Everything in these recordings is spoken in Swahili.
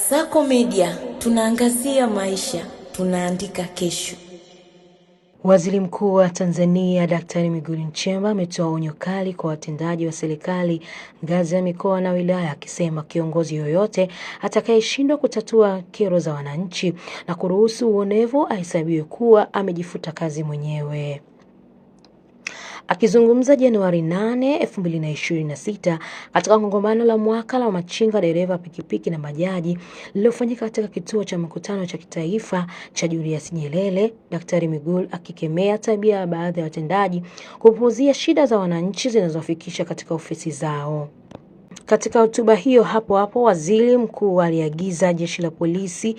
Kasako Media, tunaangazia maisha, tunaandika kesho. Waziri Mkuu wa Tanzania Daktari Mwigulu Nchemba ametoa onyo kali kwa watendaji wa serikali ngazi ya mikoa na wilaya, akisema kiongozi yoyote atakayeshindwa kutatua kero za wananchi na kuruhusu uonevu ahesabiwe kuwa amejifuta kazi mwenyewe. Akizungumza Januari 8, 2026 katika kongamano la mwaka la machinga, dereva, pikipiki na bajaji lililofanyika katika kituo cha makutano cha kitaifa cha Julius Nyerere, Daktari Mwigulu akikemea tabia ya baadhi ya watendaji kupuuzia shida za wananchi zinazofikisha katika ofisi zao. Katika hotuba hiyo hapo waziri mkuu aliagiza jeshi la polisi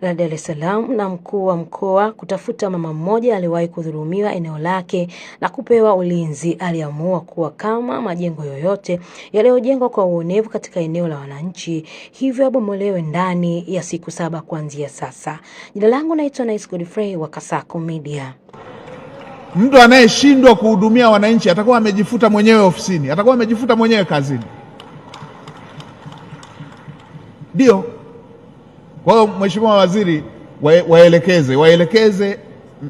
la Dar es Salaam na mkuu wa mkoa kutafuta mama mmoja aliyewahi kudhulumiwa eneo lake na kupewa ulinzi. Aliamua kuwa kama majengo yoyote yaliyojengwa kwa uonevu katika eneo la wananchi, hivyo yabomolewe ndani ya siku 7 kuanzia sasa. Jina langu naitwa Nice Godfrey wa Kasako Media. Mtu anayeshindwa kuhudumia wananchi atakuwa amejifuta mwenyewe ofisini, atakuwa amejifuta mwenyewe kazini. Ndio. Kwa hiyo Mheshimiwa Waziri,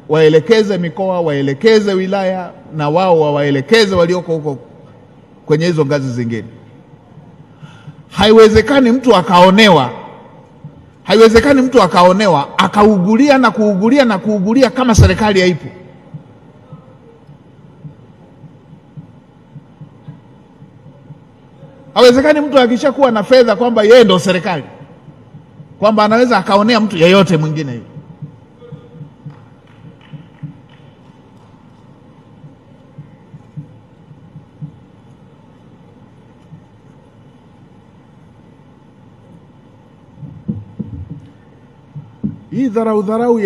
waelekeze mikoa, waelekeze wilaya, na wao waelekeze walioko huko kwenye hizo ngazi zingine. Haiwezekani mtu akaonewa, akaugulia na kuugulia kama serikali haipo. Haiwezekani mtu akishakuwa na fedha kwamba yeye ndo serikali, kwamba anaweza akaonea mtu yeyote mwingine hiyo. Hii dharau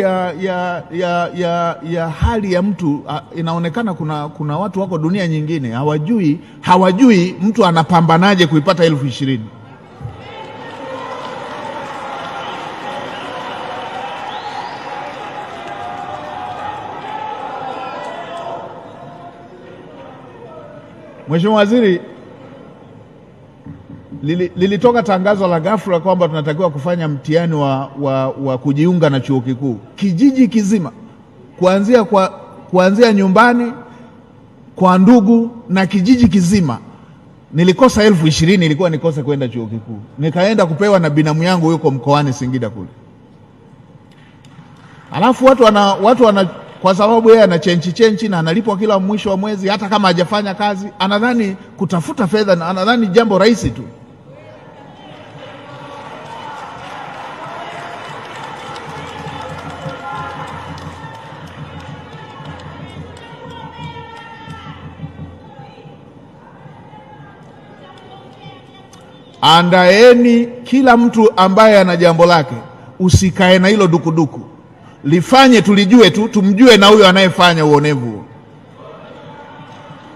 ya hali ya mtu inaonekana. Kuna watu wako dunia nyingine hawajui mtu anapambanaje kuipata 20,000. Mheshimiwa Waziri, lilitoka tangazo la ghafla kwamba tunatakiwa kufanya mtihani wa kujiunga na chuo kikuu. Kijiji kizima kuanzia nyumbani kwa ndugu na kijiji kizima, nilikosa 20,000 ilikuwa nikose kwenda chuo kikuu. Nikaenda kupewa na binamu yangu yuko mkoani Singida kule. Alafu watu wana kwa sababu yeye ana chenchi na analipwa kila mwisho wa mwezi, hata kama hajafanya kazi, anadhani kutafuta fedha na anadhani jambo rahisi tu. Andaeni kila mtu ambaye ana jambo lake, usikae na hilo dukuduku. Lifanye tulijue tu, tumjue na huyo anayefanya uonevu.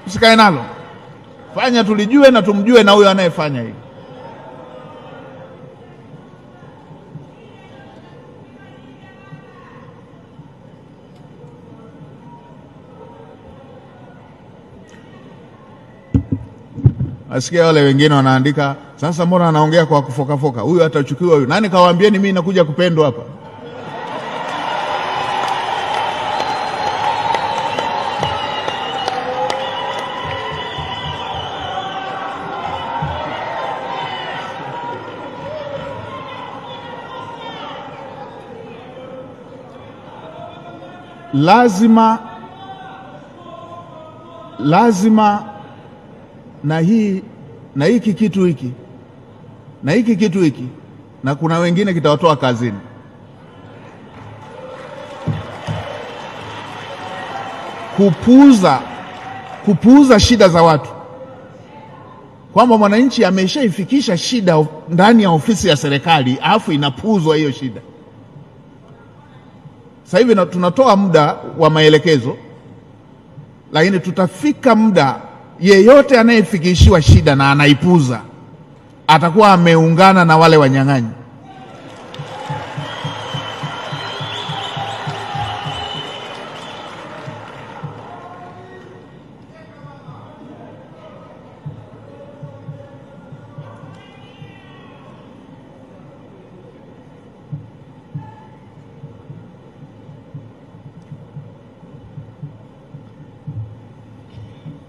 Usikae nalo. Fanya tulijue na tumjue na huyo anayefanya hiyo. Asikia wale wengine wanaandika, sasa mbona anaongea kwa kufoka? Huyu atachukiwa huyu. Nani kawaambieni mimi nakuja kupendwa hapa? Lazima na hiki kitu hiki na kuna wengine kitawatoa kazini. Kupuuza shida za watu, kwamba mwananchi ameshaifikisha shida ndani ya ofisi ya serikali alafu inapuuzwa hiyo shida. Sasa hivi tunatoa muda wa maelekezo, lakini tutafika muda yeyote anayefikishiwa shida na anaipuza atakuwa ameungana na wale wanyang'anyi.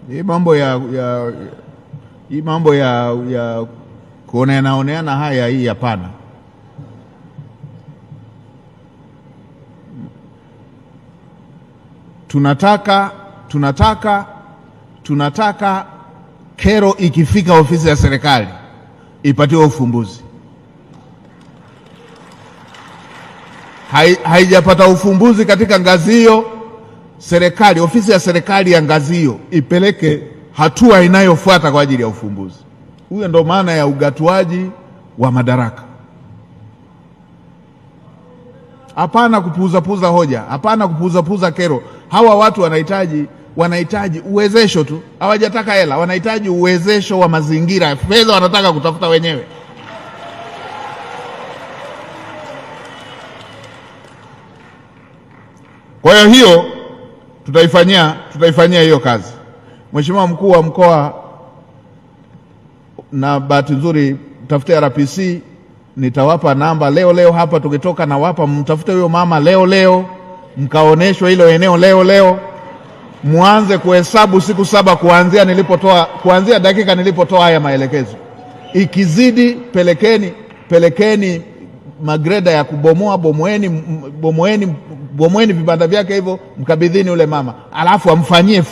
Hii mambo ya kuoneana haya, hii hapana. Tunataka kero ikifika ofisi ya serikali ipatiwe ufumbuzi. Haijapata ufumbuzi katika ngazi hiyo, ofisi ya serikali ya ngazi hiyo ipeleke hatua inayofuata kwa ajili ya ufumbuzi. Huyo ndo maana ya ugatuaji wa madaraka. Hapana kupuuza hoja, hapana kupuuza kero. Hawa watu wanahitaji uwezesho tu, hawajataka hela, wanahitaji uwezesho wa mazingira. Fedha wanataka kutafuta wenyewe. Kwa hiyo tutaifanyia hiyo kazi. Mheshimiwa Mkuu wa Mkoa, na bahati nzuri tafute RPC, nitawapa namba leo hapa tukitoka, na wapa mtafute huyo mama leo, mkaoneshwe hilo eneo leo, muanze kuhesabu siku 7 kuanzia dakika nilipotoa haya maelekezo. Ikizidi pelekeni magreda ya kubomoa, bomoeni vibanda vyake hivyo, mkabidhini ule mama, alafu amfanyie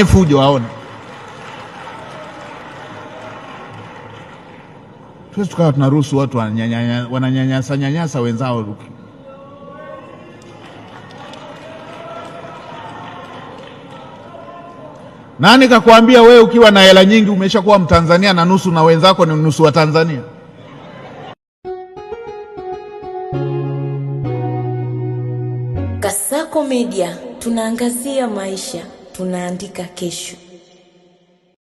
fujo aone. Tuwezi tukawa tunaruhusu watu wananyanyasa wenzao. Nani kakwambia wewe ukiwa na hela nyingi umeshakuwa Mtanzania na nusu na wenzako ni nusu wa Tanzania? Kasako Media, tunaangazia maisha, tunaandika kesho.